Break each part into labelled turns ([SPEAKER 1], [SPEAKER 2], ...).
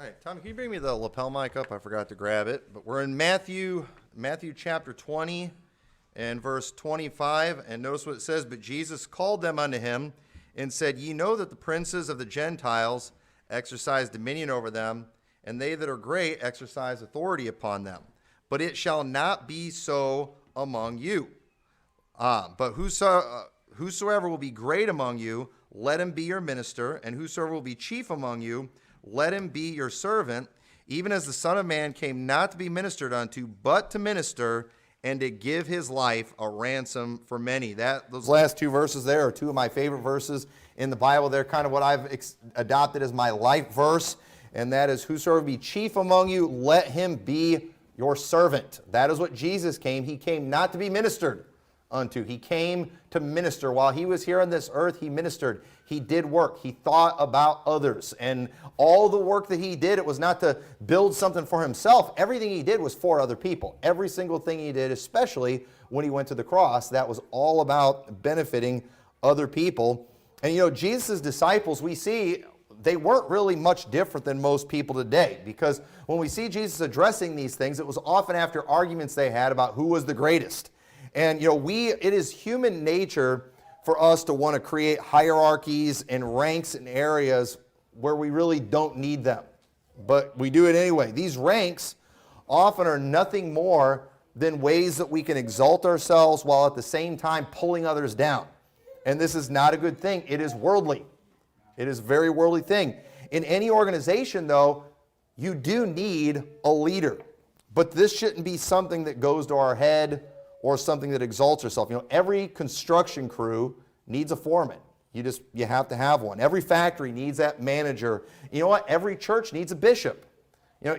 [SPEAKER 1] All right, Tommy, can you bring me the lapel mic up? I forgot to grab it. But we're in Matthew chapter 20 and verse 25. And notice what it says, "But Jesus called them unto him and said, Ye know that the princes of the Gentiles exercise dominion over them, and they that are great exercise authority upon them. But it shall not be so among you. But whosoever will be great among you, let him be your minister, and whosoever will be chief among you, let him be your servant, even as the Son of Man came not to be ministered unto, but to minister, and to give his life a ransom for many." Those last two verses there are two of my favorite verses in the Bible. They're kind of what I've adopted as my life verse, and that is, "Whosoever be chief among you, let him be your servant." That is what Jesus came. He came not to be ministered unto. He came to minister. While he was here on this earth, he ministered. He did work. He thought about others. And all the work that he did, it was not to build something for himself. Everything he did was for other people. Every single thing he did, especially when he went to the cross, that was all about benefiting other people. And Jesus' disciples, we see, they weren't really much different than most people today, because when we see Jesus addressing these things, it was often after arguments they had about who was the greatest. And it is human nature for us to want to create hierarchies and ranks in areas where we really don't need them. But we do it anyway. These ranks often are nothing more than ways that we can exalt ourselves while at the same time pulling others down. And this is not a good thing. It is worldly. It is a very worldly thing. In any organization, though, you do need a leader. But this shouldn't be something that goes to our head or something that exalts yourself. Every construction crew needs a foreman. You have to have one. Every factory needs that manager. You know what? Every church needs a bishop.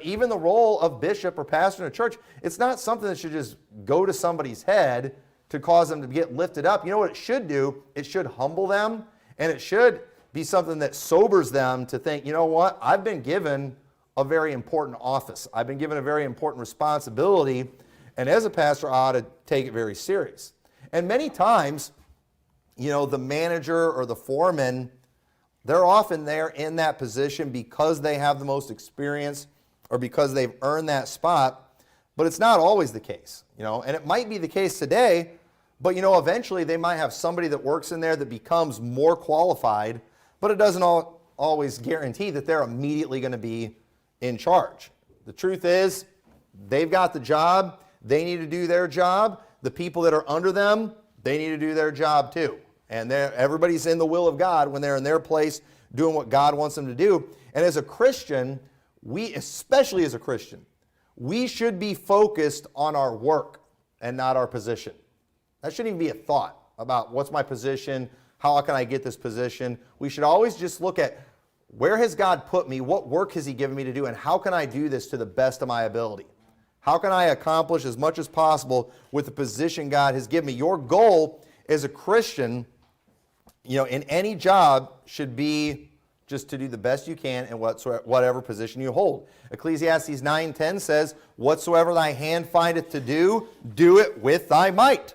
[SPEAKER 1] Even the role of bishop or pastor in a church, it's not something that should just go to somebody's head to cause them to get lifted up. You know what it should do? It should humble them, and it should be something that sobers them to think, you know what? I've been given a very important office. I've been given a very important responsibility, and as a pastor, I ought to take it very serious. And many times, the manager or the foreman, they're often there in that position because they have the most experience or because they've earned that spot. But it's not always the case, and it might be the case today, but eventually they might have somebody that works in there that becomes more qualified, but it doesn't always guarantee that they're immediately going to be in charge. The truth is, they've got the job. They need to do their job. The people that are under them, they need to do their job too. And everybody's in the will of God when they're in their place doing what God wants them to do. And as a Christian, especially as a Christian, we should be focused on our work and not our position. That shouldn't even be a thought about what's my position, how can I get this position. We should always just look at, where has God put me, what work has he given me to do, and how can I do this to the best of my ability? How can I accomplish as much as possible with the position God has given me? Your goal as a Christian, in any job should be just to do the best you can in whatever position you hold. Ecclesiastes 9:10 says, "Whatsoever thy hand findeth to do, do it with thy might.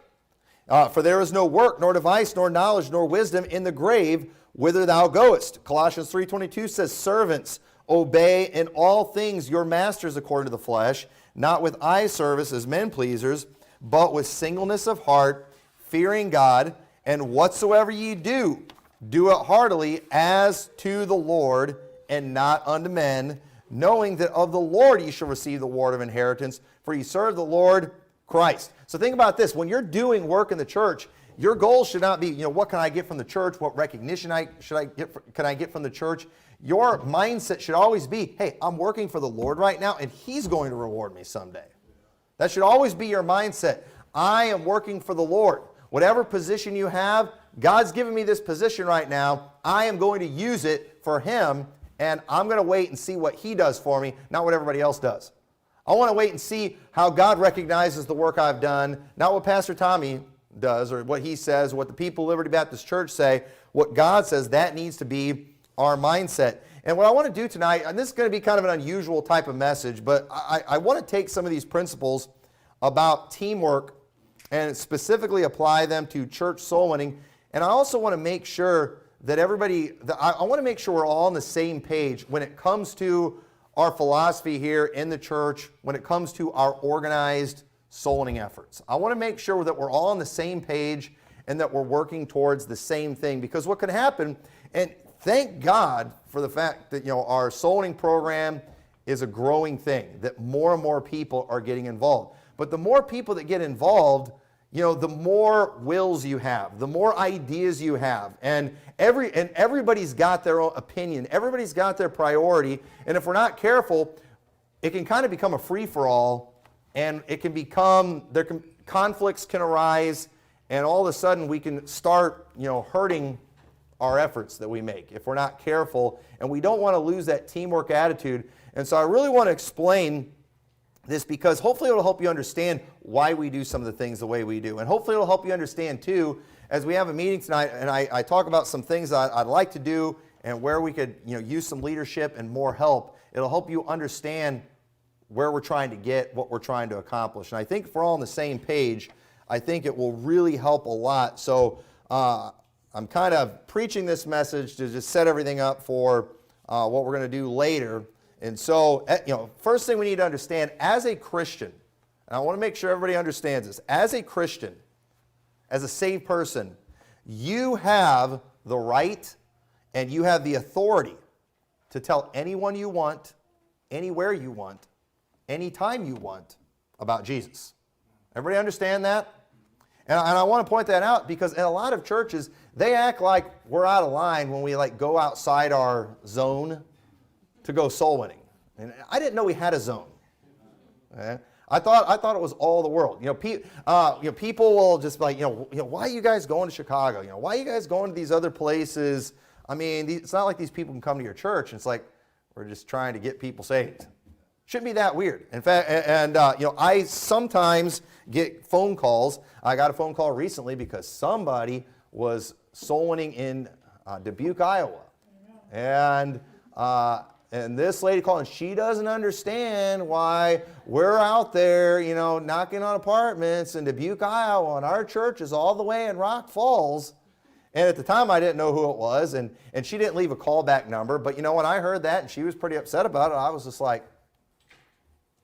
[SPEAKER 1] For there is no work, nor device, nor knowledge, nor wisdom in the grave whither thou goest." Colossians 3:22 says, "Servants, obey in all things your masters according to the flesh, not with eye service as men pleasers, but with singleness of heart, fearing God, and whatsoever ye do, do it heartily as to the Lord and not unto men, knowing that of the Lord ye shall receive the reward of inheritance, for ye serve the Lord Christ." So think about this. When you're doing work in the church, your goal should not be, what can I get from the church? What recognition can I get from the church? Your mindset should always be, hey, I'm working for the Lord right now, and he's going to reward me someday. That should always be your mindset. I am working for the Lord. Whatever position you have, God's given me this position right now. I am going to use it for him, and I'm going to wait and see what he does for me, not what everybody else does. I want to wait and see how God recognizes the work I've done, not what Pastor Tommy does or what he says, what the people of Liberty Baptist Church say. What God says, that needs to be our mindset. And what I want to do tonight, and this is going to be kind of an unusual type of message, but I want to take some of these principles about teamwork and specifically apply them to church soul winning. And I also want to make sure that I want to make sure we're all on the same page when it comes to our philosophy here in the church when it comes to our organized soul winning efforts. I want to make sure that we're all on the same page and that we're working towards the same thing, because what can happen, and thank God for the fact that our soul winning program is a growing thing, that more and more people are getting involved. But the more people that get involved, the more wills you have, the more ideas you have, and everybody's got their own opinion, everybody's got their priority, and if we're not careful, it can kind of become a free-for-all, and it can become, conflicts can arise, and all of a sudden we can start, hurting our efforts that we make if we're not careful, and we don't want to lose that teamwork attitude. And so I really want to explain this, because hopefully it'll help you understand why we do some of the things the way we do. And hopefully it'll help you understand too, as we have a meeting tonight and I talk about some things I'd like to do and where we could use some leadership and more help. It'll help you understand where we're trying to get, what we're trying to accomplish. And I think if we're all on the same page, I think it will really help a lot. So I'm kind of preaching this message to just set everything up for what we're going to do later. And so, first thing we need to understand, as a Christian, and I want to make sure everybody understands this, as a Christian, as a saved person, you have the right and you have the authority to tell anyone you want, anywhere you want, anytime you want about Jesus. Everybody understand that? And I want to point that out, because in a lot of churches, they act like we're out of line when we go outside our zone to go soul winning. And I didn't know we had a zone. Okay? I thought it was all the world. People will just be like, why are you guys going to Chicago? Why are you guys going to these other places? I mean, it's not like these people can come to your church. And it's like, we're just trying to get people saved. Shouldn't be that weird. In fact, I sometimes get phone calls. I got a phone call recently because somebody was soul winning in Dubuque, Iowa. And this lady called, and she doesn't understand why we're out there, knocking on apartments in Dubuque, Iowa, and our church is all the way in Rock Falls. And at the time, I didn't know who it was, and she didn't leave a callback number. But, when I heard that, and she was pretty upset about it, I was just like,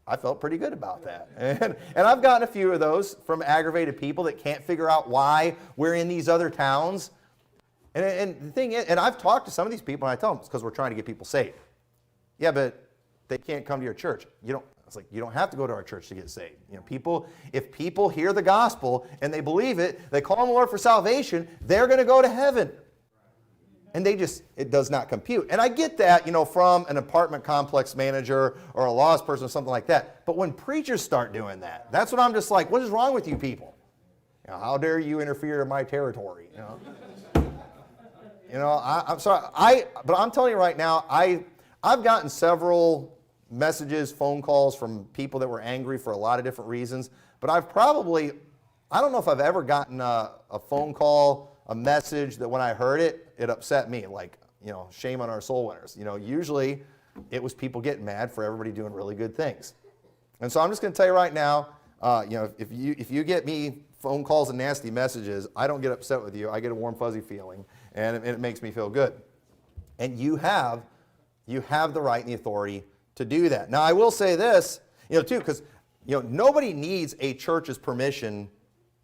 [SPEAKER 1] I felt pretty good about that. And I've gotten a few of those from aggravated people that can't figure out why we're in these other towns. And the thing is, and I've talked to some of these people, and I tell them it's because we're trying to get people saved. Yeah, but they can't come to your church. It's like, you don't have to go to our church to get saved. If people hear the gospel and they believe it, they call on the Lord for salvation, they're going to go to heaven. And it does not compute. And I get that, from an apartment complex manager or a lost person or something like that. But when preachers start doing that, that's when I'm just like, what is wrong with you people? How dare you interfere in my territory? I'm sorry. But I'm telling you right now, I've gotten several messages, phone calls from people that were angry for a lot of different reasons. But I don't know if I've ever gotten a phone call, a message that when I heard it, it upset me. Like, shame on our soul winners. Usually it was people getting mad for everybody doing really good things. And so I'm just going to tell you right now, if you get me phone calls and nasty messages, I don't get upset with you. I get a warm, fuzzy feeling, and it makes me feel good. And you have the right and the authority to do that. Now, I will say this, too, because, nobody needs a church's permission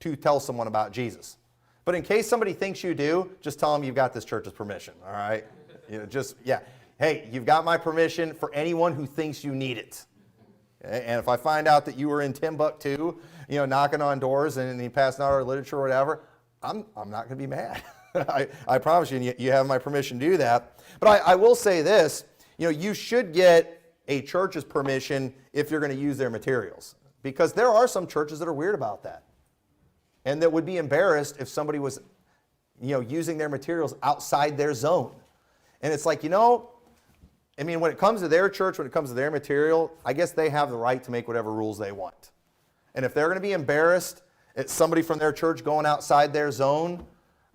[SPEAKER 1] to tell someone about Jesus. But in case somebody thinks you do, just tell them you've got this church's permission, all right? Hey, you've got my permission for anyone who thinks you need it. Okay? And if I find out that you were in Timbuktu, knocking on doors and you passing out our literature or whatever, I'm not going to be mad. I promise you have my permission to do that. But I will say this, you should get a church's permission if you're going to use their materials. Because there are some churches that are weird about that. And that would be embarrassed if somebody was, using their materials outside their zone. And it's like, when it comes to their church, when it comes to their material, I guess they have the right to make whatever rules they want. And if they're going to be embarrassed at somebody from their church going outside their zone,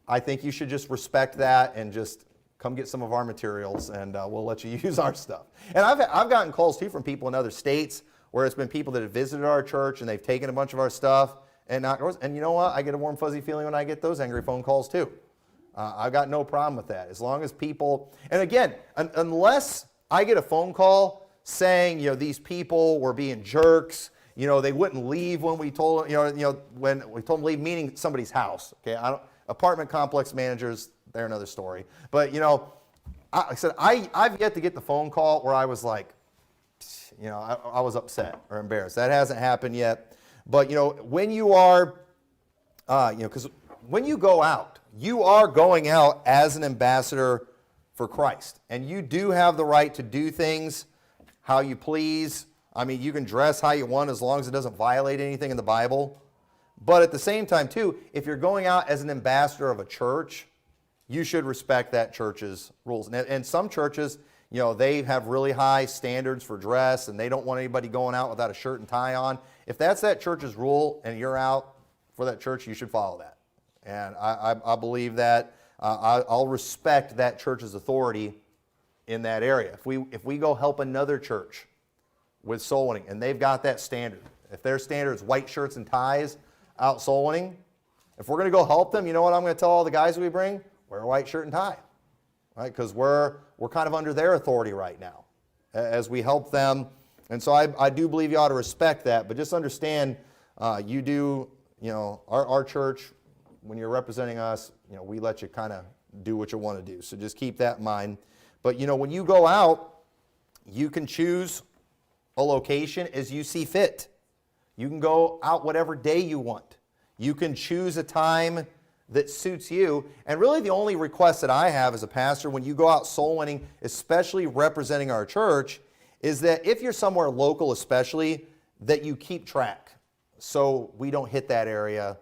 [SPEAKER 1] I think you should just respect that and just come get some of our materials and we'll let you use our stuff. And I've gotten calls too from people in other states where it's been people that have visited our church and they've taken a bunch of our stuff and not yours. And you know what? I get a warm, fuzzy feeling when I get those angry phone calls too. I've got no problem with that. As long as people, and again, unless I get a phone call saying, these people were being jerks. They wouldn't leave when we told them, when we told them to leave, meaning somebody's house. Okay, apartment complex managers, they're another story. But, I said, I've yet to get the phone call where I was like, I was upset or embarrassed. That hasn't happened yet. But, when you are, because when you go out, you are going out as an ambassador for Christ. And you do have the right to do things how you please. I mean, you can dress how you want as long as it doesn't violate anything in the Bible. But at the same time, too, if you're going out as an ambassador of a church, you should respect that church's rules. And some churches, they have really high standards for dress, and they don't want anybody going out without a shirt and tie on. If that's that church's rule and you're out for that church, you should follow that. And I believe that. I'll respect that church's authority in that area. If we go help another church with soul winning, and they've got that standard, if their standard is white shirts and ties out soul winning, if we're going to go help them, you know what I'm going to tell all the guys we bring? Wear a white shirt and tie, right? Because we're kind of under their authority right now as we help them. And so I do believe you ought to respect that, but just understand you do, our church, when you're representing us, we let you kind of do what you want to do. So just keep that in mind. But, when you go out, you can choose a location as you see fit. You can go out whatever day you want. You can choose a time that suits you. And really the only request that I have as a pastor when you go out soul winning, especially representing our church, is that if you're somewhere local especially, that you keep track so we don't hit that area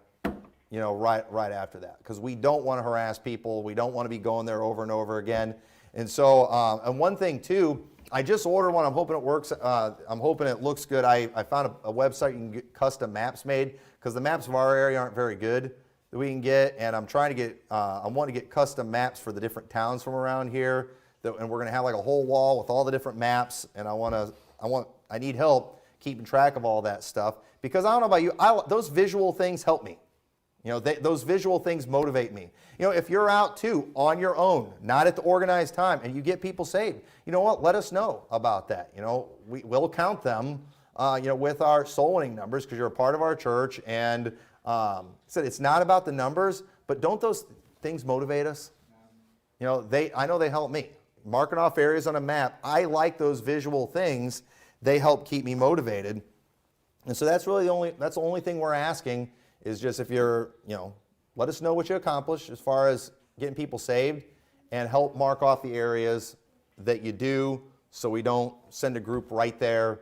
[SPEAKER 1] right after that, because we don't want to harass people. We don't want to be going there over and over again. And so, and one thing too, I just ordered one. I'm hoping it works. I'm hoping it looks good. I found a website you can get custom maps made, because the maps of our area aren't very good that we can get. And I'm trying to get, I want to get custom maps for the different towns from around here. And we're going to have like a whole wall with all the different maps. And I need help keeping track of all that stuff, because I don't know about you, those visual things help me. Those visual things motivate me. If you're out too on your own, not at the organized time, and you get people saved, you know what? Let us know about that. We'll count them, with our soul winning numbers, because you're a part of our church. And said it's not about the numbers, but don't those things motivate us? I know they help me. Marking off areas on a map, I like those visual things. They help keep me motivated. And so that's really the only thing we're asking. Is just if you're, let us know what you accomplished as far as getting people saved, and help mark off the areas that you do, so we don't send a group right there.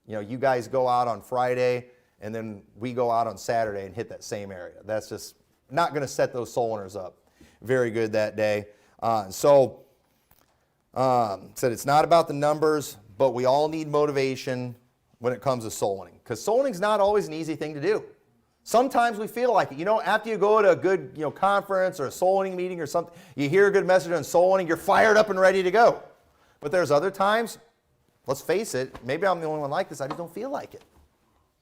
[SPEAKER 1] You guys go out on Friday, and then we go out on Saturday and hit that same area. That's just not going to set those soul winners up very good that day. Said it's not about the numbers, but we all need motivation when it comes to soul winning, because soul winning is not always an easy thing to do. Sometimes we feel like it. After you go to a good conference or a soul winning meeting or something, you hear a good message on soul winning, you're fired up and ready to go. But there's other times, let's face it, maybe I'm the only one like this, I just don't feel like it.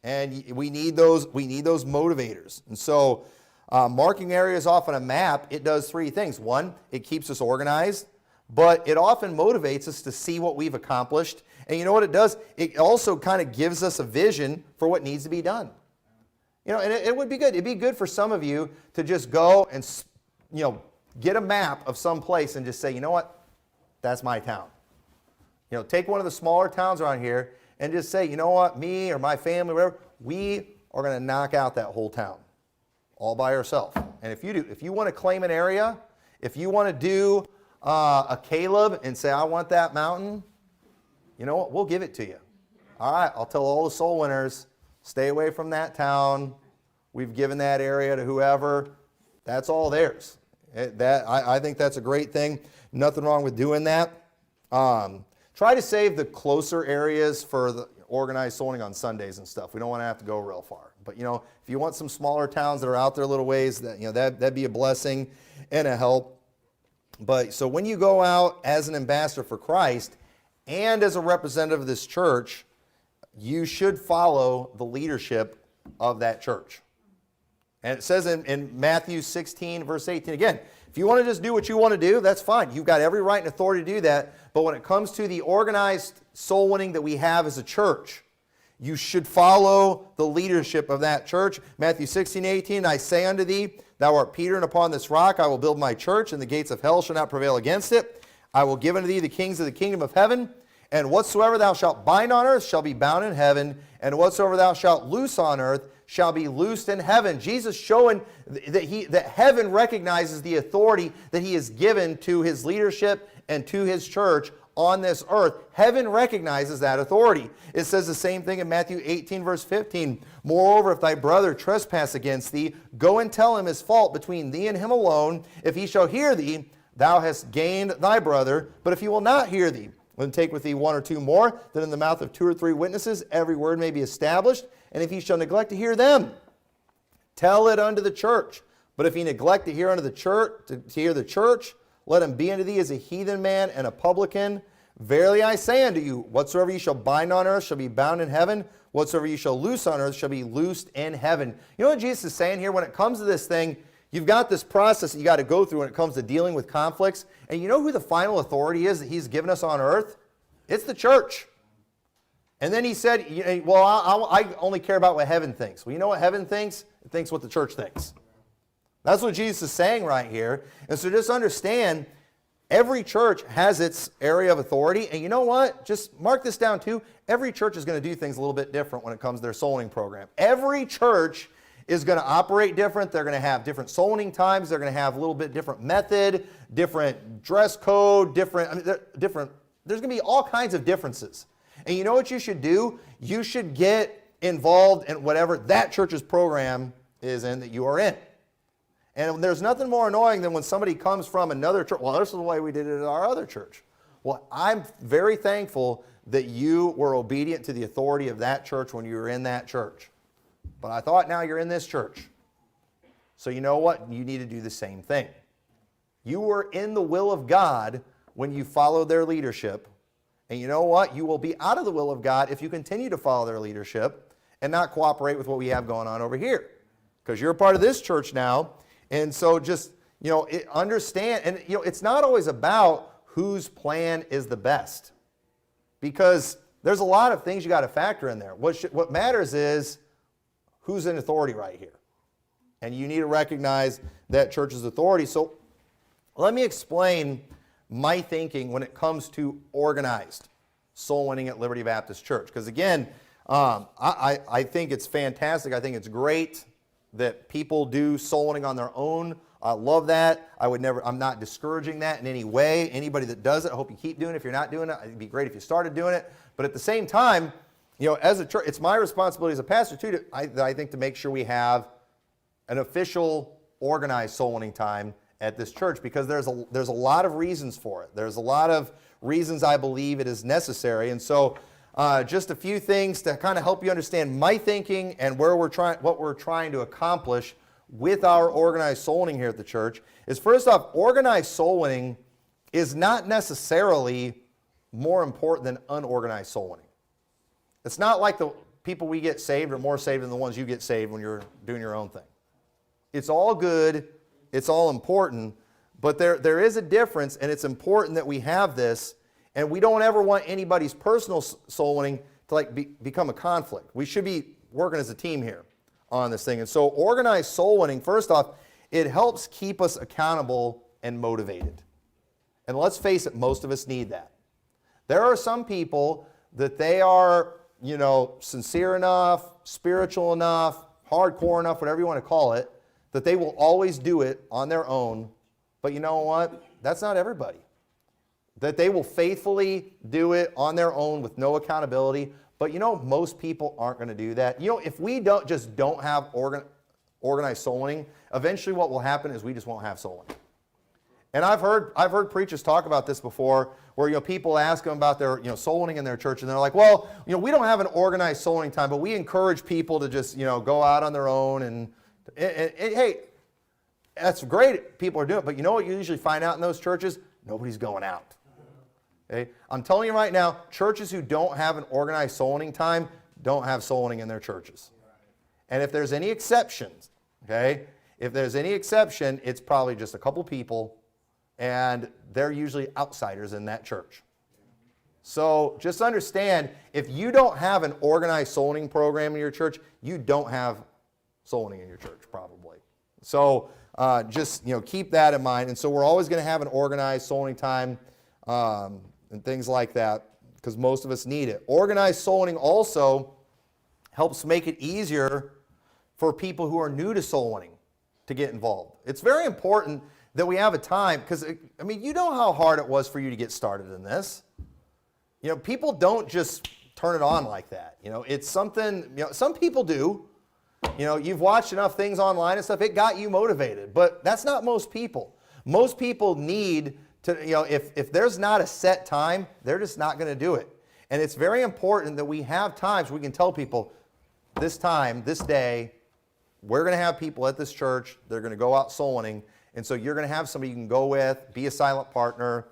[SPEAKER 1] And we need those motivators. And so marking areas off on a map, it does three things. One, it keeps us organized, but it often motivates us to see what we've accomplished. And you know what it does? It also kind of gives us a vision for what needs to be done. And it would be good. It'd be good for some of you to just go and, get a map of some place and just say, you know what, that's my town. Take one of the smaller towns around here and just say, you know what, me or my family, whatever, we are going to knock out that whole town all by ourselves. And if you want to claim an area, if you want to do a Caleb and say, I want that mountain, you know what, we'll give it to you. All right, I'll tell all the soul winners, stay away from that town. We've given that area to whoever. That's all theirs. I think that's a great thing. Nothing wrong with doing that. Try to save the closer areas for the organized soul winning on Sundays and stuff. We don't want to have to go real far. But if you want some smaller towns that are out there a little ways, that'd be a blessing and a help. But so when you go out as an ambassador for Christ and as a representative of this church, you should follow the leadership of that church. And it says in Matthew 16, verse 18, again, If you want to just do what you want to do, that's fine. You've got every right and authority to do that. But when it comes to the organized soul winning that we have as a church, you should follow the leadership of that church. Matthew 16:18, I say unto thee, thou art Peter, and upon this rock I will build my church, and the gates of hell shall not prevail against it. I will give unto thee the kings of the kingdom of heaven, and whatsoever thou shalt bind on earth shall be bound in heaven, and whatsoever thou shalt loose on earth shall be loosed in heaven. Jesus showing that heaven recognizes the authority that he has given to his leadership and to his church on this earth. Heaven recognizes that authority. It says the same thing in Matthew 18, verse 15. Moreover, if thy brother trespass against thee, go and tell him his fault between thee and him alone. If he shall hear thee, thou hast gained thy brother. But if he will not hear thee, then take with thee one or two more, that in the mouth of 2 or 3 witnesses every word may be established. And if he shall neglect to hear them, tell it unto the church. But if he neglect to hear unto the church, to hear the church, let him be unto thee as a heathen man and a publican. Verily I say unto you, whatsoever ye shall bind on earth shall be bound in heaven. Whatsoever ye shall loose on earth shall be loosed in heaven. You know what Jesus is saying here? When it comes to this thing, you've got this process that you got to go through when it comes to dealing with conflicts. And you know who the final authority is that he's given us on earth? It's the church. And then he said, well, I only care about what heaven thinks. Well, you know what heaven thinks? It thinks what the church thinks. That's what Jesus is saying right here. And so just understand, every church has its area of authority. And you know what? Just mark this down too. Every church is going to do things a little bit different when it comes to their soul winning program. Every church is going to operate different. They're going to have different soul winning times. They're going to have a little bit different method, different dress code, different. There's going to be all kinds of differences. And you know what you should do? You should get involved in whatever that church's program is in that you are in. And there's nothing more annoying than when somebody comes from another church. Well, this is the way we did it at our other church. Well, I'm very thankful that you were obedient to the authority of that church when you were in that church. But I thought now you're in this church. So you know what? You need to do the same thing. You were in the will of God when you followed their leadership. And you know what? You will be out of the will of God if you continue to follow their leadership and not cooperate with what we have going on over here. Because you're a part of this church now. And so just, understand. And, it's not always about whose plan is the best. Because there's a lot of things you got to factor in there. What matters is who's in authority right here. And you need to recognize that church's authority. So let me explain my thinking when it comes to organized soul winning at Liberty Baptist Church. Because again, I think it's fantastic. I think it's great that people do soul winning on their own. I love that. I'm not discouraging that in any way. Anybody that does it, I hope you keep doing it. If you're not doing it, it'd be great if you started doing it. But at the same time, as a church, it's my responsibility as a pastor too, I think, to make sure we have an official organized soul winning time at this church, because there's a lot of reasons for it. There's a lot of reasons I believe it is necessary. And so just a few things to kind of help you understand my thinking and what we're trying to accomplish with our organized soul winning here at the church is, first off, organized soul winning is not necessarily more important than unorganized soul winning. It's not like the people we get saved are more saved than the ones you get saved when you're doing your own thing. It's all good. It's all important, but there is a difference, and it's important that we have this, and we don't ever want anybody's personal soul winning to become a conflict. We should be working as a team here on this thing. And so organized soul winning, first off, it helps keep us accountable and motivated. And let's face it, most of us need that. There are some people that they are, sincere enough, spiritual enough, hardcore enough, whatever you want to call it, that they will always do it on their own. But you know what? That's not everybody. That they will faithfully do it on their own with no accountability. But most people aren't going to do that. If we don't have organized soul winning, eventually what will happen is we just won't have soul winning. And I've heard preachers talk about this before, where people ask them about their soul winning in their church, and they're like, well, we don't have an organized soul winning time, but we encourage people to just go out on their own and hey, that's great. People are doing it, but you know what you usually find out in those churches? Nobody's going out. Okay? I'm telling you right now, churches who don't have an organized soul winning time don't have soul winning in their churches. And if there's any exceptions, okay, If there's any exception, it's probably just a couple people, and they're usually outsiders in that church. So just understand, if you don't have an organized soul winning program in your church, you don't have soul winning in your church, probably. So just keep that in mind. And so we're always going to have an organized soul winning time and things like that, because most of us need it. Organized soul winning also helps make it easier for people who are new to soul winning to get involved. It's very important that we have a time, because, I mean, you know how hard it was for you to get started in this. People don't just turn it on like that. It's something, some people do. You've watched enough things online and stuff, it got you motivated. But that's not most people. Most people need to, if there's not a set time, they're just not going to do it. And it's very important that we have times we can tell people, this time, this day, we're going to have people at this church, they're going to go out soul winning, and so you're going to have somebody you can go with, be a silent partner,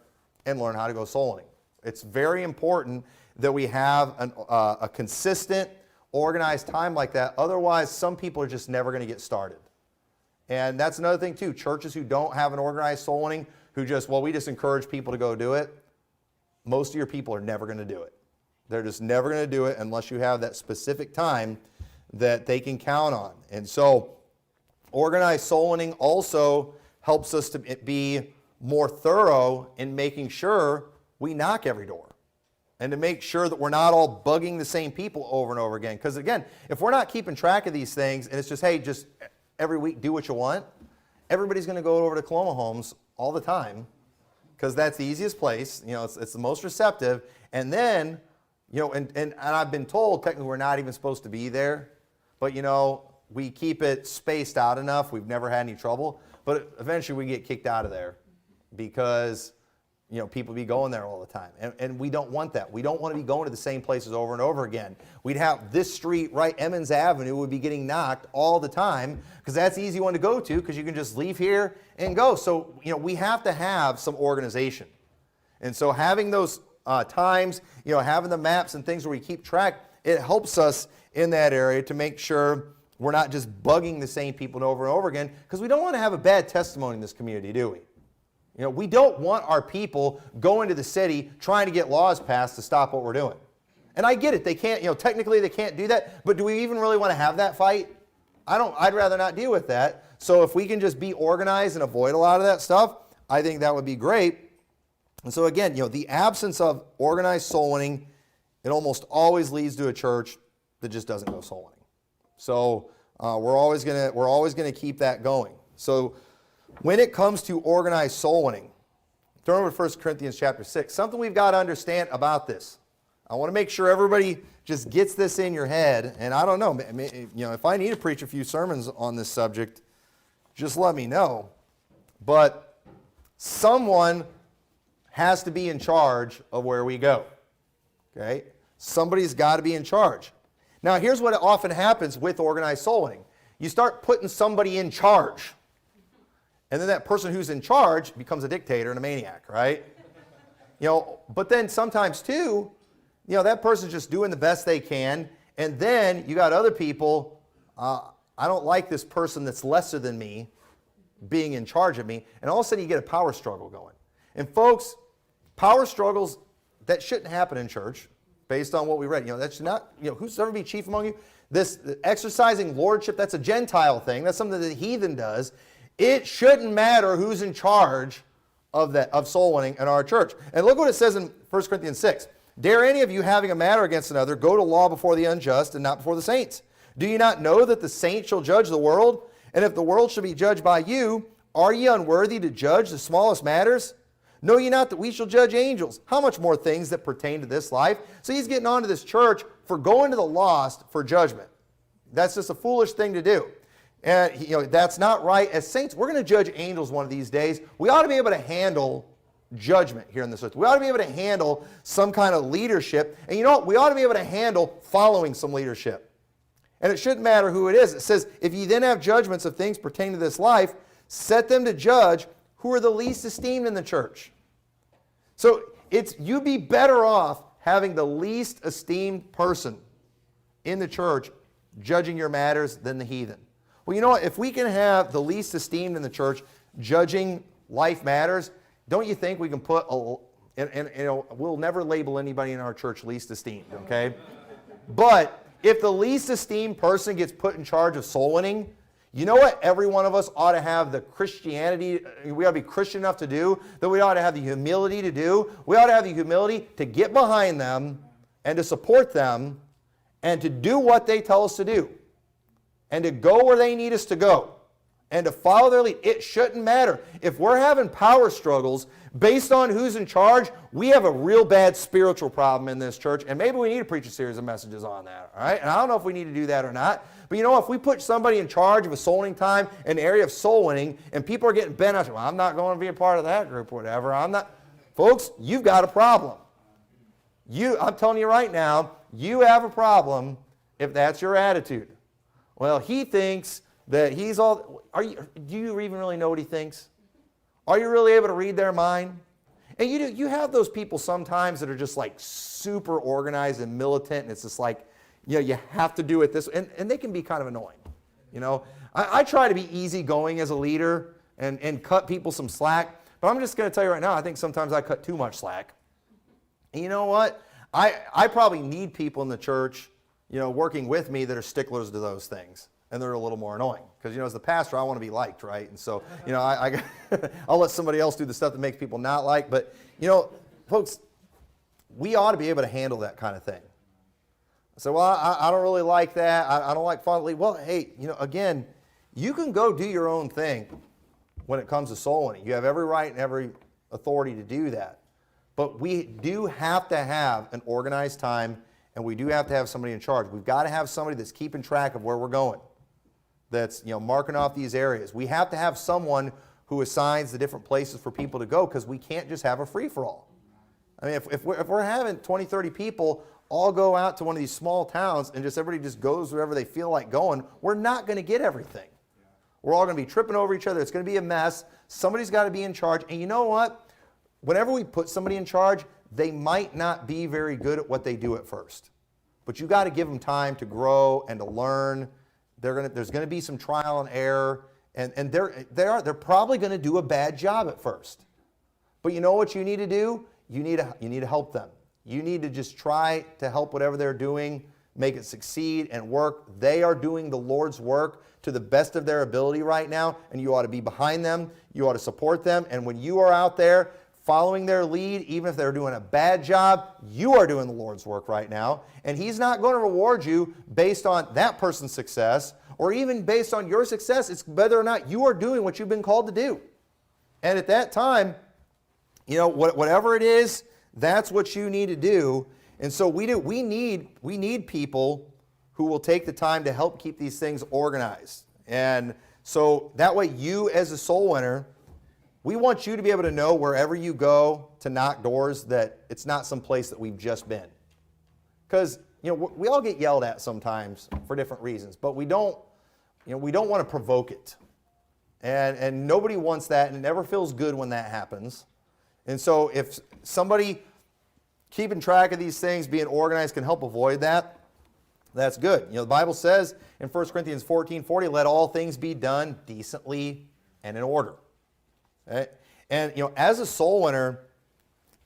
[SPEAKER 1] and learn how to go soul winning. It's very important that we have a consistent, organized time like that. Otherwise, some people are just never going to get started. And that's another thing too. Churches who don't have an organized soul winning, we just encourage people to go do it. Most of your people are never going to do it. They're just never going to do it unless you have that specific time that they can count on. And so organized soul winning also helps us to be more thorough in making sure we knock every door, and to make sure that we're not all bugging the same people over and over again. Because again, if we're not keeping track of these things, and it's just, hey, just every week do what you want, everybody's going to go over to Coloma Homes all the time, because that's the easiest place. It's the most receptive. And then, and I've been told technically we're not even supposed to be there, but we keep it spaced out enough. We've never had any trouble, but eventually we get kicked out of there because people be going there all the time. And we don't want that. We don't want to be going to the same places over and over again. We'd have this street, right, Emmons Avenue, would be getting knocked all the time, because that's the easy one to go to, because you can just leave here and go. So, we have to have some organization. And so having those times, having the maps and things where we keep track, it helps us in that area to make sure we're not just bugging the same people over and over again, because we don't want to have a bad testimony in this community, do we? We don't want our people going to the city trying to get laws passed to stop what we're doing. And I get it. They can't, technically they can't do that, but do we even really want to have that fight? I'd rather not deal with that. So if we can just be organized and avoid a lot of that stuff, I think that would be great. And so again, the absence of organized soul winning, it almost always leads to a church that just doesn't go soul winning. So we're always gonna keep that going. So when it comes to organized soul winning, turn over to 1 Corinthians chapter 6. Something we've got to understand about this. I want to make sure everybody just gets this in your head. And I don't know, if I need to preach a few sermons on this subject, just let me know. But someone has to be in charge of where we go. Okay? Somebody's got to be in charge. Now, here's what often happens with organized soul winning. You start putting somebody in charge. And then that person who's in charge becomes a dictator and a maniac, right? But then sometimes too, that person's just doing the best they can. And then you got other people, I don't like this person that's lesser than me being in charge of me. And all of a sudden you get a power struggle going. And folks, power struggles, that shouldn't happen in church based on what we read. That should not, who's ever be chief among you? This exercising lordship, that's a Gentile thing. That's something that the heathen does. It shouldn't matter who's in charge of soul winning in our church. And look what it says in 1 Corinthians 6. Dare any of you, having a matter against another, go to law before the unjust and not before the saints? Do you not know that the saints shall judge the world? And if the world shall be judged by you, are ye unworthy to judge the smallest matters? Know ye not that we shall judge angels? How much more things that pertain to this life? So he's getting on to this church for going to the lost for judgment. That's just a foolish thing to do. And that's not right. As saints, we're going to judge angels one of these days. We ought to be able to handle judgment here in this earth. We ought to be able to handle some kind of leadership. And we ought to be able to handle following some leadership. And it shouldn't matter who it is. It says, if ye then have judgments of things pertaining to this life, set them to judge who are the least esteemed in the church. So you'd be better off having the least esteemed person in the church judging your matters than the heathen. Well, you know what? If we can have the least esteemed in the church judging life matters, don't you think we can put and you know, we'll never label anybody in our church least esteemed, okay? But if the least esteemed person gets put in charge of soul winning, you know what every one of us ought to have the Christianity, we ought to be Christian enough to do, that we ought to have the humility to do. We ought to have the humility to get behind them and to support them and to do what they tell us to do and to go where they need us to go and to follow their lead. It shouldn't matter. If we're having power struggles based on who's in charge, we have a real bad spiritual problem in this church, and maybe we need to preach a series of messages on that, all right? And I don't know if we need to do that or not, but you know, if we put somebody in charge of a soul winning time, an area of soul winning, and people are getting bent out, well, I'm not going to be a part of that group or whatever, I'm not. Folks, you've got a problem. I'm telling you right now, you have a problem if that's your attitude. Well, he thinks that he's all, do you even really know what he thinks? Are you really able to read their mind? And you have those people sometimes that are just like super organized and militant, and it's just like, you know, you have to do it this way, and they can be kind of annoying. You know, I try to be easygoing as a leader and cut people some slack, but I'm just going to tell you right now, I think sometimes I cut too much slack. And you know what? I probably need people in the church, you know, working with me that are sticklers to those things. And they're a little more annoying. Because, you know, as the pastor, I want to be liked, right? And so, you know, I'll let somebody else do the stuff that makes people not like. But, you know, folks, we ought to be able to handle that kind of thing. So, well, I don't really like that. I don't like fatherly. Well, hey, you know, again, you can go do your own thing when it comes to soul winning. You have every right and every authority to do that. But we do have to have an organized time, and we do have to have somebody in charge. We've got to have somebody that's keeping track of where we're going, that's, you know, marking off these areas. We have to have someone who assigns the different places for people to go, because we can't just have a free-for-all. I mean, if we're having 20, 30 people all go out to one of these small towns and just everybody just goes wherever they feel like going, we're not going to get everything. We're all going to be tripping over each other. It's going to be a mess. Somebody's got to be in charge. And you know what? Whenever we put somebody in charge, they might not be very good at what they do at first. But you got to give them time to grow and to learn. There's going to be some trial and error, and they're probably going to do a bad job at first. But you know what you need to do? You need to help them. You need to just try to help whatever they're doing, make it succeed and work. They are doing the Lord's work to the best of their ability right now, and you ought to be behind them. You ought to support them. And when you are out there following their lead, even if they're doing a bad job, you are doing the Lord's work right now. And He's not going to reward you based on that person's success or even based on your success. It's whether or not you are doing what you've been called to do. And at that time, you know, whatever it is, that's what you need to do. And so we need people who will take the time to help keep these things organized. And so that way you as a soul winner, we want you to be able to know wherever you go to knock doors that it's not some place that we've just been. Because, you know, we all get yelled at sometimes for different reasons, but we don't want to provoke it. And nobody wants that, and it never feels good when that happens. And so if somebody keeping track of these things, being organized, can help avoid that, that's good. You know, the Bible says in 1 Corinthians 14:40, let all things be done decently and in order. Right? And, you know, as a soul winner,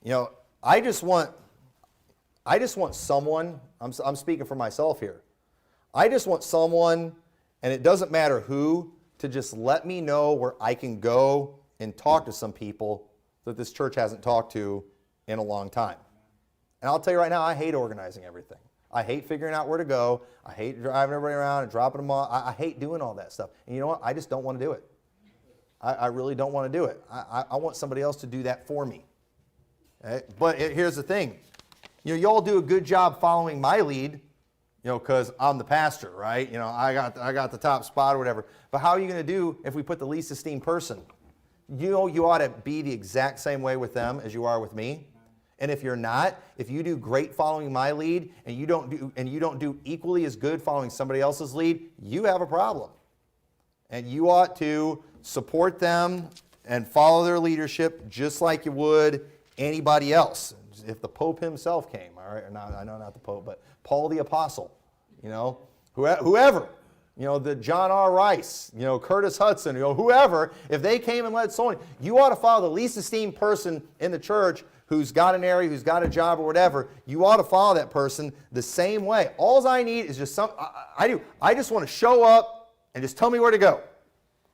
[SPEAKER 1] you know, I just want someone, I'm speaking for myself here. I just want someone, and it doesn't matter who, to just let me know where I can go and talk to some people that this church hasn't talked to in a long time. And I'll tell you right now, I hate organizing everything. I hate figuring out where to go. I hate driving everybody around and dropping them off. I hate doing all that stuff. And you know what? I just don't want to do it. I really don't want to do it. I want somebody else to do that for me. Okay? But here's the thing. You know, y'all do a good job following my lead, you know, because I'm the pastor, right? You know, I got the top spot or whatever. But how are you going to do if we put the least esteemed person? You know, you ought to be the exact same way with them as you are with me. And if you're not, if you do great following my lead and you don't do equally as good following somebody else's lead, you have a problem. And you ought to support them and follow their leadership just like you would anybody else. If the Pope himself came, all right, or not, I know not the Pope, but Paul the Apostle, you know, whoever, the John R. Rice, Curtis Hudson, whoever, if they came and led soul winning, you ought to follow the least esteemed person in the church who's got an area, who's got a job or whatever. You ought to follow that person the same way. All I need is just I just want to show up and just tell me where to go.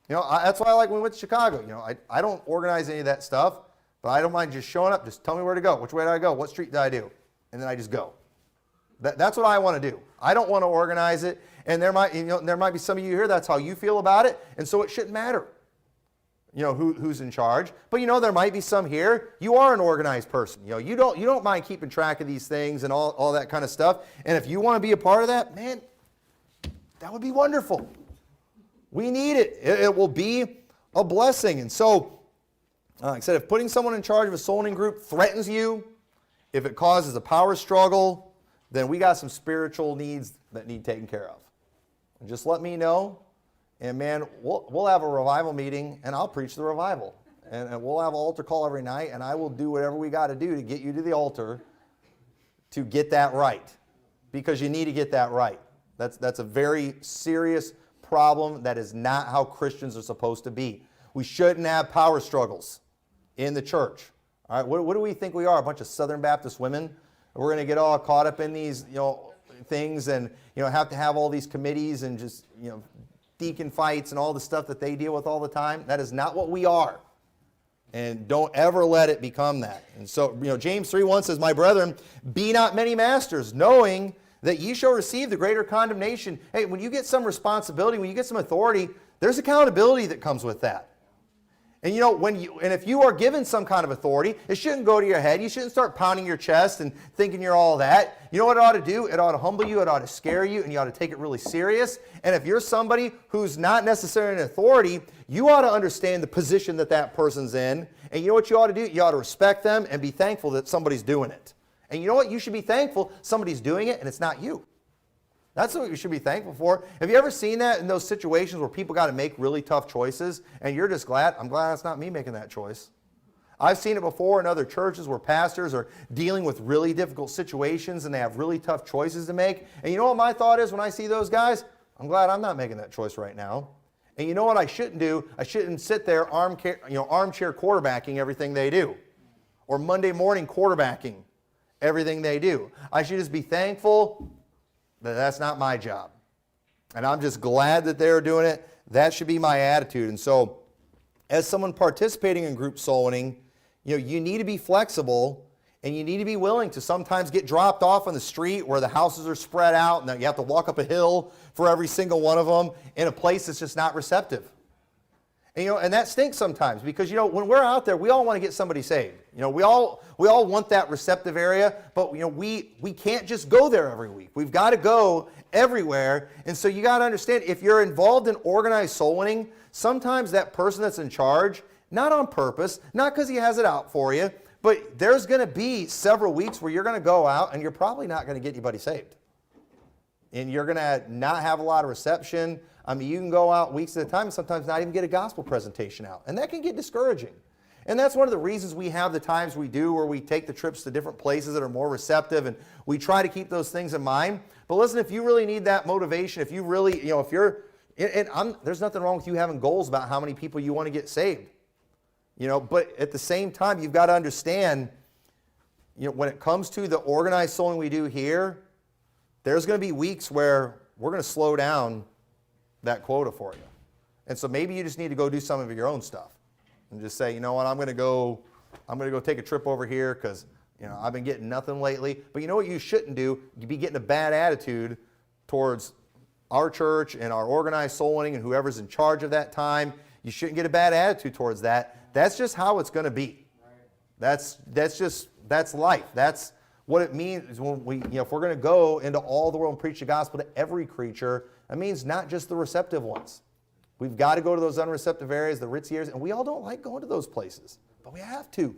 [SPEAKER 1] That's why I like when we went to Chicago. I don't organize any of that stuff, but I don't mind just showing up. Just tell me where to go. Which way do I go? What street do I do? And then I just go. That's what I want to do. I don't want to organize it. And there might be some of you here, that's how you feel about it. And so it shouldn't matter, who's in charge. But there might be some here, you are an organized person. You don't mind keeping track of these things and all that kind of stuff. And if you want to be a part of that, man, that would be wonderful. We need it. It will be a blessing. And so, like I said, if putting someone in charge of a soul winning group threatens you, if it causes a power struggle, then we got some spiritual needs that need taken care of. And just let me know, and man, we'll have a revival meeting, and I'll preach the revival. And we'll have an altar call every night, and I will do whatever we got to do to get you to the altar to get that right, because you need to get that right. That's a very serious problem. That is not how Christians are supposed to be. We shouldn't have power struggles in the church. All right, what do we think we are? A bunch of Southern Baptist women? We're going to get all caught up in these, things, and have to have all these committees and just deacon fights and all the stuff that they deal with all the time. That is not what we are, and don't ever let it become that. And so James 3:1 says, "My brethren, be not many masters, knowing that ye shall receive the greater condemnation." Hey, when you get some responsibility, when you get some authority, there's accountability that comes with that. And if you are given some kind of authority, it shouldn't go to your head. You shouldn't start pounding your chest and thinking you're all that. You know what it ought to do? It ought to humble you, it ought to scare you, and you ought to take it really serious. And if you're somebody who's not necessarily an authority, you ought to understand the position that person's in. And you know what you ought to do? You ought to respect them and be thankful that somebody's doing it. And you know what? You should be thankful somebody's doing it and it's not you. That's what you should be thankful for. Have you ever seen that in those situations where people got to make really tough choices and you're just glad, I'm glad it's not me making that choice. I've seen it before in other churches where pastors are dealing with really difficult situations and they have really tough choices to make. And you know what my thought is when I see those guys? I'm glad I'm not making that choice right now. And you know what I shouldn't do? I shouldn't sit there armchair quarterbacking everything they do, or Monday morning quarterbacking everything they do. I should just be thankful that that's not my job. And I'm just glad that they're doing it. That should be my attitude. And so, as someone participating in group soul winning, you need to be flexible, and you need to be willing to sometimes get dropped off on the street where the houses are spread out and you have to walk up a hill for every single one of them in a place that's just not receptive. And that stinks sometimes because, when we're out there, we all want to get somebody saved. We all want that receptive area, but, we can't just go there every week. We've got to go everywhere. And so you got to understand, if you're involved in organized soul winning, sometimes that person that's in charge, not on purpose, not because he has it out for you, but there's going to be several weeks where you're going to go out and you're probably not going to get anybody saved. And you're going to not have a lot of reception. I mean, you can go out weeks at a time and sometimes not even get a gospel presentation out. And that can get discouraging. And that's one of the reasons we have the times we do where we take the trips to different places that are more receptive, and we try to keep those things in mind. But listen, if you really need that motivation, if you really, if you're, there's nothing wrong with you having goals about how many people you want to get saved. But at the same time, you've got to understand, when it comes to the organized soul winning we do here, there's going to be weeks where we're going to slow down that quota for you. And so maybe you just need to go do some of your own stuff and just say, you know what, I'm going to go take a trip over here because, I've been getting nothing lately. But you know what you shouldn't do? You'd be getting a bad attitude towards our church and our organized soul winning and whoever's in charge of that time. You shouldn't get a bad attitude towards that. That's just how it's going to be. That's life. That's what it means when we, if we're going to go into all the world and preach the gospel to every creature. That means not just the receptive ones. We've got to go to those unreceptive areas, the ritzy areas, and we all don't like going to those places, but we have to.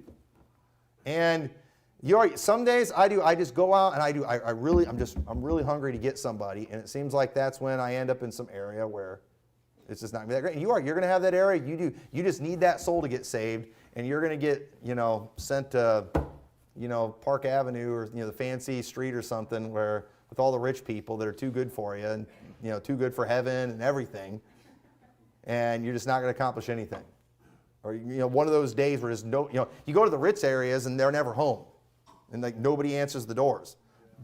[SPEAKER 1] And some days I do. I just go out and I do. I'm really hungry to get somebody, and it seems like that's when I end up in some area where it's just not that great. And you're going to have that area. You just need that soul to get saved, and you're going to get sent to Park Avenue or the fancy street or something where with all the rich people that are too good for you and, too good for heaven and everything, and you're just not going to accomplish anything. Or, one of those days where there's no, you go to the Ritz areas and they're never home. And like nobody answers the doors.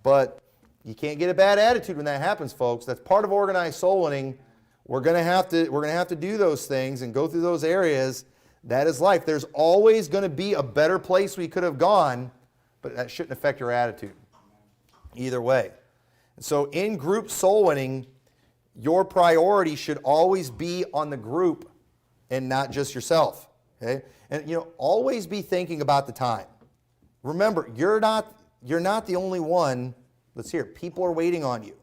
[SPEAKER 1] But you can't get a bad attitude when that happens, folks. That's part of organized soul winning. We're going to have to do those things and go through those areas. That is life. There's always going to be a better place we could have gone, but that shouldn't affect your attitude either way. And so in group soul winning, your priority should always be on the group and not just yourself. Okay? And always be thinking about the time. Remember, you're not the only one that's here. People are waiting on you.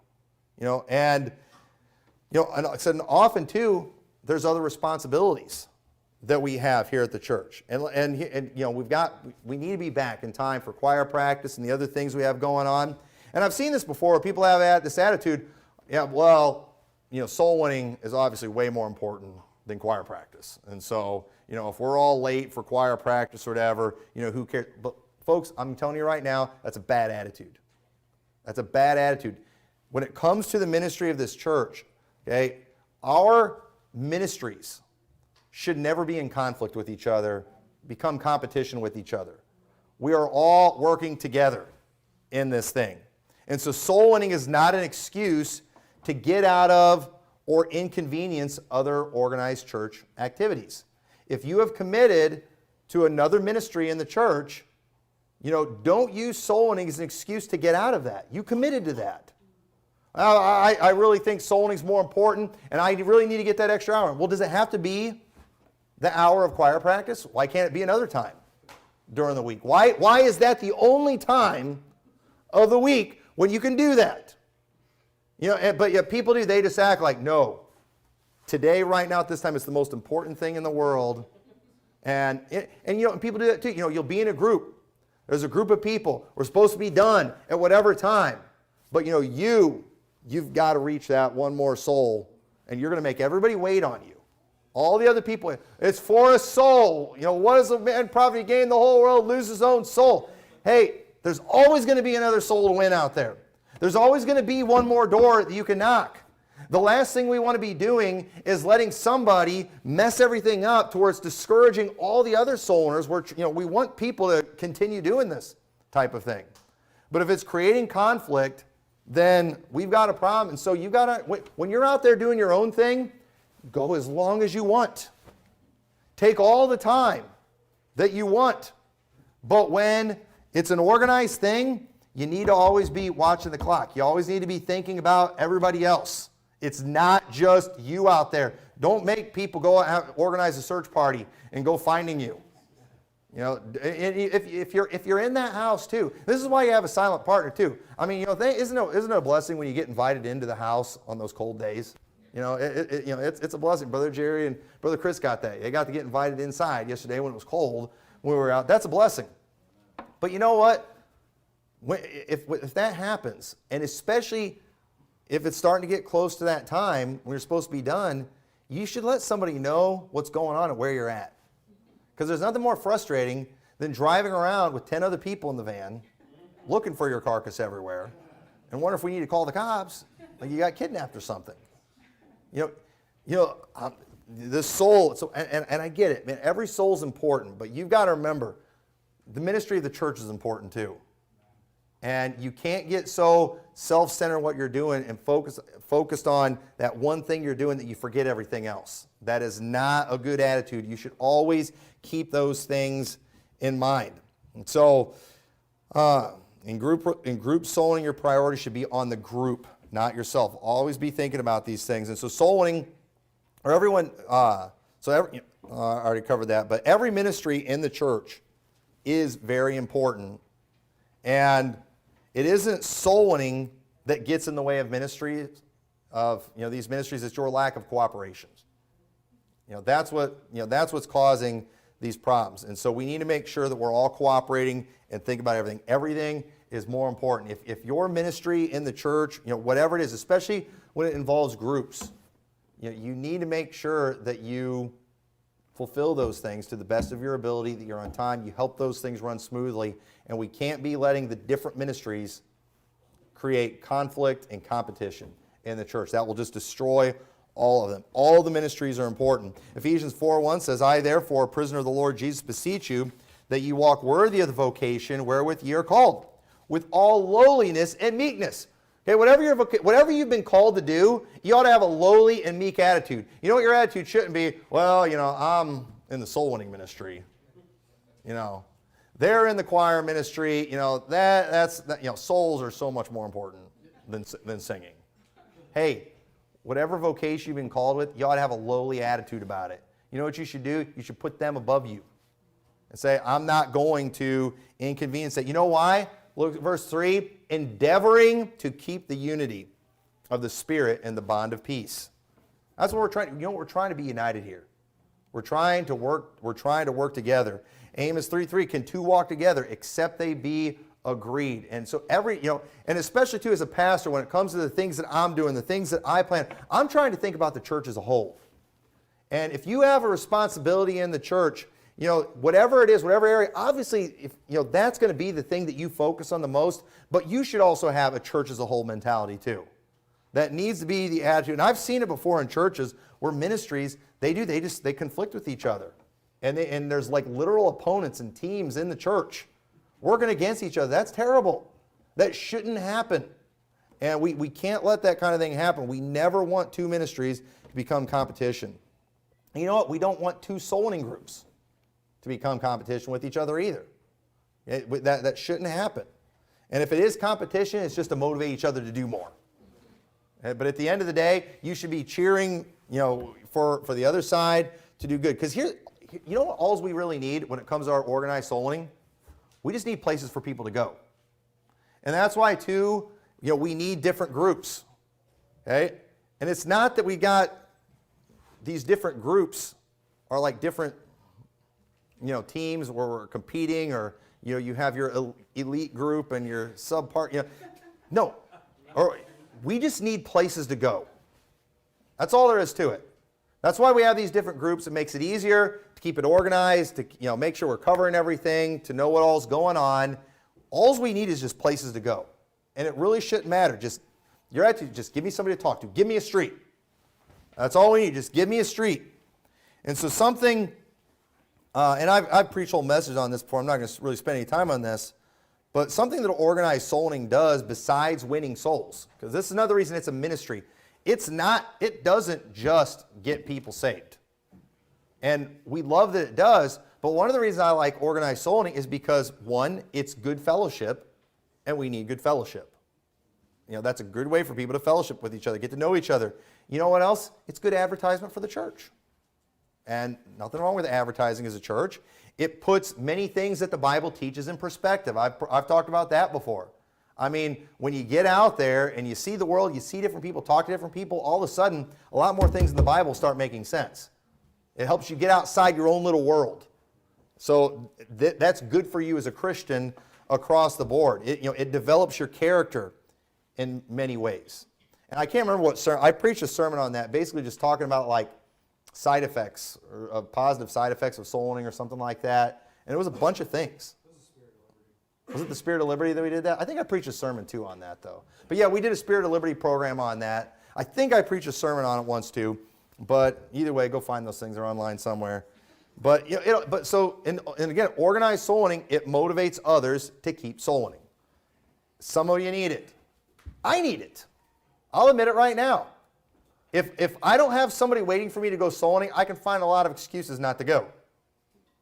[SPEAKER 1] And I said often too, there's other responsibilities that we have here at the church. And we need to be back in time for choir practice and the other things we have going on. And I've seen this before. People have this attitude, soul winning is obviously way more important than choir practice. And so, if we're all late for choir practice or whatever, who cares? But folks, I'm telling you right now, that's a bad attitude. That's a bad attitude. When it comes to the ministry of this church, okay, our ministries should never be in conflict with each other, become competition with each other. We are all working together in this thing. And so soul winning is not an excuse to get out of or inconvenience other organized church activities. If you have committed to another ministry in the church, don't use soul winning as an excuse to get out of that. You committed to that. I really think soul winning is more important, and I really need to get that extra hour. Well, does it have to be the hour of choir practice? Why can't it be another time during the week? Why is that the only time of the week when you can do that? But yet people do. They just act like, no, today, right now, at this time, it's the most important thing in the world. And people do that too. You'll be in a group. There's a group of people. We're supposed to be done at whatever time. But you've got to reach that one more soul, and you're going to make everybody wait on you. All the other people, it's for a soul. What does a man profit gain the whole world, lose his own soul? Hey, there's always going to be another soul to win out there. There's always going to be one more door that you can knock. The last thing we want to be doing is letting somebody mess everything up towards discouraging all the other soul winners. We want people to continue doing this type of thing. But if it's creating conflict, then we've got a problem. And so you've got to, when you're out there doing your own thing, go as long as you want. Take all the time that you want. But when it's an organized thing, you need to always be watching the clock. You always need to be thinking about everybody else. It's not just you out there. Don't make people go out, organize a search party and go finding you. If you're in that house too, this is why you have a silent partner too. I mean, isn't it a blessing when you get invited into the house on those cold days? It's a blessing. Brother Jerry and Brother Chris got that. They got to get invited inside yesterday when it was cold when we were out. That's a blessing. But you know what? If that happens, and especially if it's starting to get close to that time when you're supposed to be done, you should let somebody know what's going on and where you're at. Because there's nothing more frustrating than driving around with 10 other people in the van, looking for your carcass everywhere, and wonder if we need to call the cops, like you got kidnapped or something. The soul, and I get it, man, every soul's important, but you've got to remember, the ministry of the church is important too. And you can't get so self-centered in what you're doing and focused on that one thing you're doing that you forget everything else. That is not a good attitude. You should always keep those things in mind. And so, in group soul winning, your priority should be on the group, not yourself. Always be thinking about these things. And so soul winning, or everyone, I already covered that, but every ministry in the church is very important. And it isn't soul winning that gets in the way of ministries, of these ministries. It's your lack of cooperation. That's what's causing these problems. And so we need to make sure that we're all cooperating and think about everything. Everything is more important. If your ministry in the church, whatever it is, especially when it involves groups, you need to make sure that you fulfill those things to the best of your ability, that you're on time, you help those things run smoothly, and we can't be letting the different ministries create conflict and competition in the church. That will just destroy all of them. All the ministries are important. Ephesians 4:1 says, I therefore, a prisoner of the Lord Jesus, beseech you that ye walk worthy of the vocation wherewith ye are called, with all lowliness and meekness. Okay, whatever you've been called to do, you ought to have a lowly and meek attitude. You know what your attitude shouldn't be? Well, I'm in the soul winning ministry. They're in the choir ministry. Souls are so much more important than singing. Hey, whatever vocation you've been called with, you ought to have a lowly attitude about it. You know what you should do? You should put them above you and say, I'm not going to inconvenience that. You know why? Look at verse 3, endeavoring to keep the unity of the Spirit and the bond of peace. That's what we're trying. We're trying to be united here. We're trying to work together. Amos 3:3, can two walk together except they be agreed? And so and especially too as a pastor, when it comes to the things that I'm doing, the things that I plan, I'm trying to think about the church as a whole. And if you have a responsibility in the church, whatever it is, whatever area, obviously, if that's going to be the thing that you focus on the most, but you should also have a church as a whole mentality too. That needs to be the attitude. And I've seen it before in churches where ministries, they conflict with each other. And there's like literal opponents and teams in the church working against each other. That's terrible. That shouldn't happen. And we can't let that kind of thing happen. We never want two ministries to become competition. And you know what? We don't want two soul winning groups to become competition with each other either. That shouldn't happen. And if it is competition, it's just to motivate each other to do more. But at the end of the day, you should be cheering, for the other side to do good. Because what all we really need when it comes to our organized soul winning? We just need places for people to go. And that's why too, we need different groups. Okay? And it's not that we got these different groups are like different teams where we're competing, or you have your elite group and your subpart. No, or we just need places to go. That's all there is to it. That's why we have these different groups. It makes it easier to keep it organized, to make sure we're covering everything, to know what all's going on. All we need is just places to go, and it really shouldn't matter. Just your attitude. Just give me somebody to talk to. Give me a street. That's all we need. Just give me a street. And so something. And I've preached whole messages on this before. I'm not going to really spend any time on this. But something that organized soul winning does besides winning souls, because this is another reason it's a ministry. It doesn't just get people saved. And we love that it does. But one of the reasons I like organized soul winning is because, one, it's good fellowship, and we need good fellowship. That's a good way for people to fellowship with each other, get to know each other. You know what else? It's good advertisement for the church. And nothing wrong with advertising as a church. It puts many things that the Bible teaches in perspective. I've talked about that before. I mean, when you get out there and you see the world, you see different people, talk to different people, all of a sudden, a lot more things in the Bible start making sense. It helps you get outside your own little world. So that's good for you as a Christian across the board. It develops your character in many ways. And I can't remember what sermon, I preached a sermon on that, basically just talking about like side effects, or positive side effects of soul winning or something like that. And it was a bunch of things. Was it the Spirit of Liberty that we did that? I think I preached a sermon too on that though. But yeah, we did a Spirit of Liberty program on that. I think I preached a sermon on it once too. But either way, go find those things. They're online somewhere. But and again, organized soul winning, it motivates others to keep soul winning. Some of you need it. I need it. I'll admit it right now. If I don't have somebody waiting for me to go soul winning, I can find a lot of excuses not to go.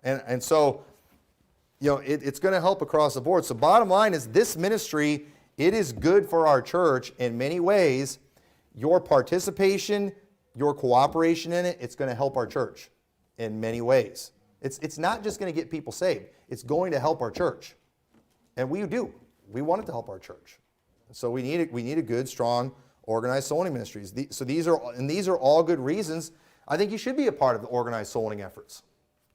[SPEAKER 1] And so, it's going to help across the board. So bottom line is this ministry, it is good for our church in many ways. Your participation, your cooperation in it, it's going to help our church in many ways. It's not just going to get people saved. It's going to help our church. And we do. We want it to help our church. So we need a good, strong, organized soul winning ministries. These are all good reasons. I think you should be a part of the organized soul winning efforts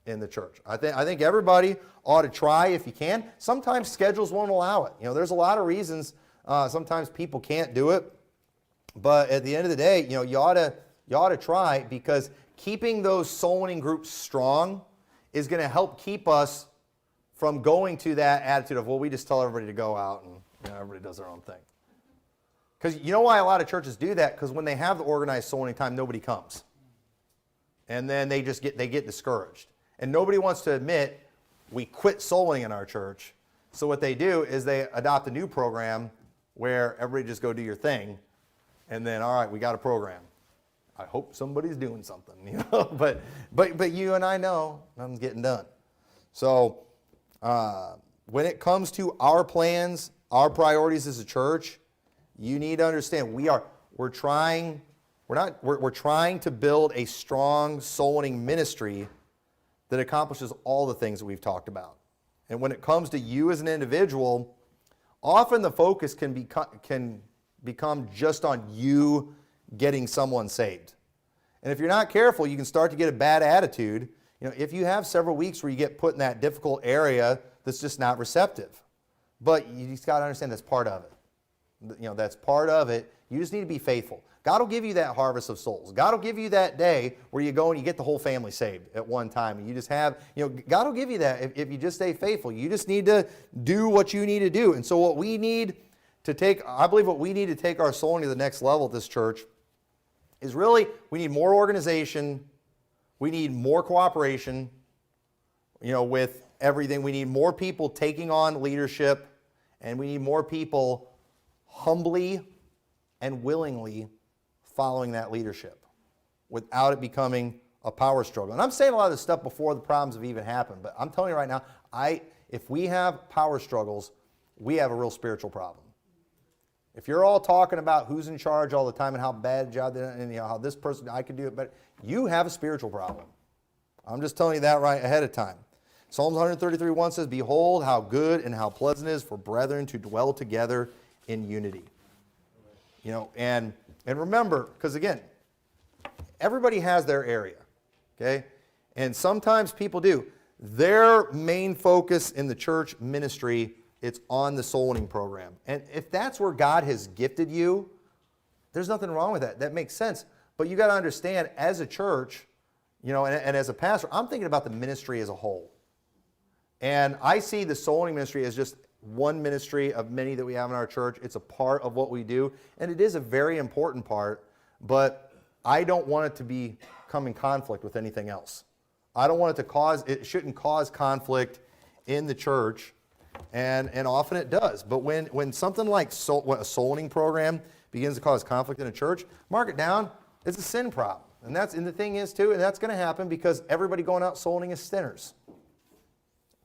[SPEAKER 1] in the church. I think everybody ought to try if you can. Sometimes schedules won't allow it. There's a lot of reasons. Sometimes people can't do it. But at the end of the day, you ought to try, because keeping those soul winning groups strong is going to help keep us from going to that attitude of, well, we just tell everybody to go out and everybody does their own thing. Because you know why a lot of churches do that? Because when they have the organized soul winning time, nobody comes. And then they get discouraged. And nobody wants to admit we quit soul winning in our church. So what they do is they adopt a new program where everybody just go do your thing. And then, all right, we got a program. I hope somebody's doing something, you know. But you and I know nothing's getting done. So when it comes to our plans, our priorities as a church, you need to understand we're trying to build a strong soul winning ministry that accomplishes all the things that we've talked about. And when it comes to you as an individual, often the focus can become just on you getting someone saved. And if you're not careful, you can start to get a bad attitude. You know, if you have several weeks where you get put in that difficult area that's just not receptive. But you just got to understand that's part of it. You know, that's part of it. You just need to be faithful. God will give you that harvest of souls. God will give you that day where you go and you get the whole family saved at one time. And you just have, you know, God will give you that if you just stay faithful. You just need to do what you need to do. And so what we need to take, I believe what we need to take our soul into the next level at this church is really, we need more organization. We need more cooperation, you know, with everything. We need more people taking on leadership. And we need more people humbly and willingly following that leadership without it becoming a power struggle. And I'm saying a lot of this stuff before the problems have even happened, but I'm telling you right now, if we have power struggles, we have a real spiritual problem. If you're all talking about who's in charge all the time and how bad a job they did and you know, how this person, I could do it better, you have a spiritual problem. I'm just telling you that right ahead of time. Psalms 133:1 says, "Behold, how good and how pleasant it is for brethren to dwell together in unity." You know, and remember, because again, everybody has their area, okay? And sometimes people do. Their main focus in the church ministry, it's on the soul winning program. And if that's where God has gifted you, there's nothing wrong with that. That makes sense. But you got to understand, as a church, you know, and as a pastor, I'm thinking about the ministry as a whole. And I see the soul winning ministry as just one ministry of many that we have in our church. It's a part of what we do, and it is a very important part, but I don't want it to become in conflict with anything else. I don't want it shouldn't cause conflict in the church, and often it does. But when something like a soul winning program begins to cause conflict in a church, mark it down, it's a sin problem. And the thing is too, and that's going to happen because everybody going out soul winning is sinners.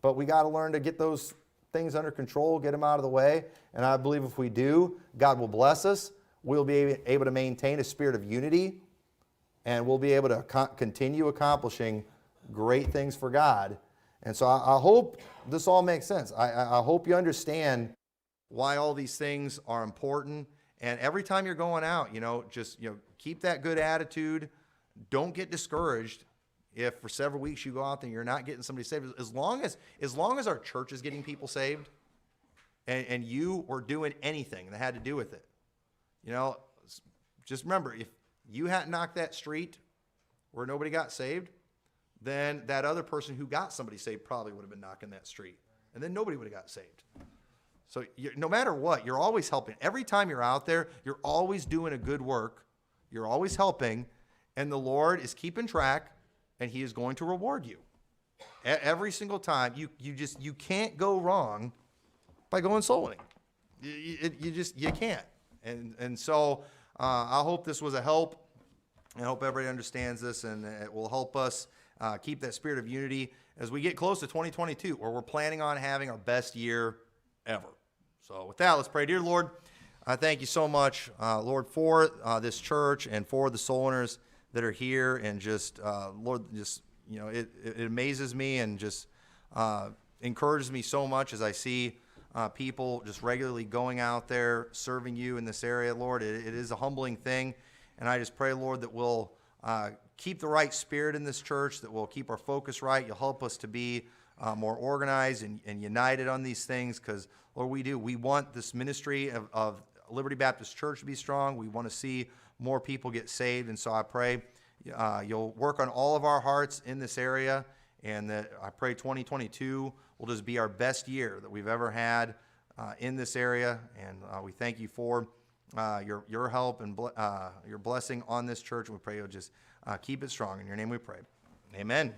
[SPEAKER 1] But we got to learn to get those things under control, get them out of the way. And I believe if we do, God will bless us. We'll be able to maintain a spirit of unity, and we'll be able to continue accomplishing great things for God. And so I hope this all makes sense. I hope you understand why all these things are important. And every time you're going out, you know, just, you know, keep that good attitude. Don't get discouraged if for several weeks you go out there and you're not getting somebody saved. As long as our church is getting people saved, and you were doing anything that had to do with it, you know, just remember, if you hadn't knocked that street where nobody got saved, then that other person who got somebody saved probably would have been knocking that street, and then nobody would have got saved. So no matter what, you're always helping. Every time you're out there, you're always doing a good work. You're always helping, and the Lord is keeping track, and He is going to reward you. Every single time. You can't go wrong by going soul winning. You can't. And so I hope this was a help. I hope everybody understands this, and it will help us keep that spirit of unity as we get close to 2022, where we're planning on having our best year ever. So with that, let's pray. Dear Lord, I thank you so much, Lord, for this church and for the soul winners that are here, and just, Lord, just, you know, it amazes me and just encourages me so much as I see people just regularly going out there serving you in this area, Lord. It is a humbling thing, and I just pray, Lord, that we'll keep the right spirit in this church, that we'll keep our focus right. You'll help us to be more organized and united on these things, because, Lord, we want this ministry of Liberty Baptist Church to be strong. We want to see more people get saved, and so I pray you'll work on all of our hearts in this area, and that I pray 2022 will just be our best year that we've ever had in this area, and we thank you for your help and your blessing on this church. And we pray you'll just keep it strong. In your name we pray. Amen.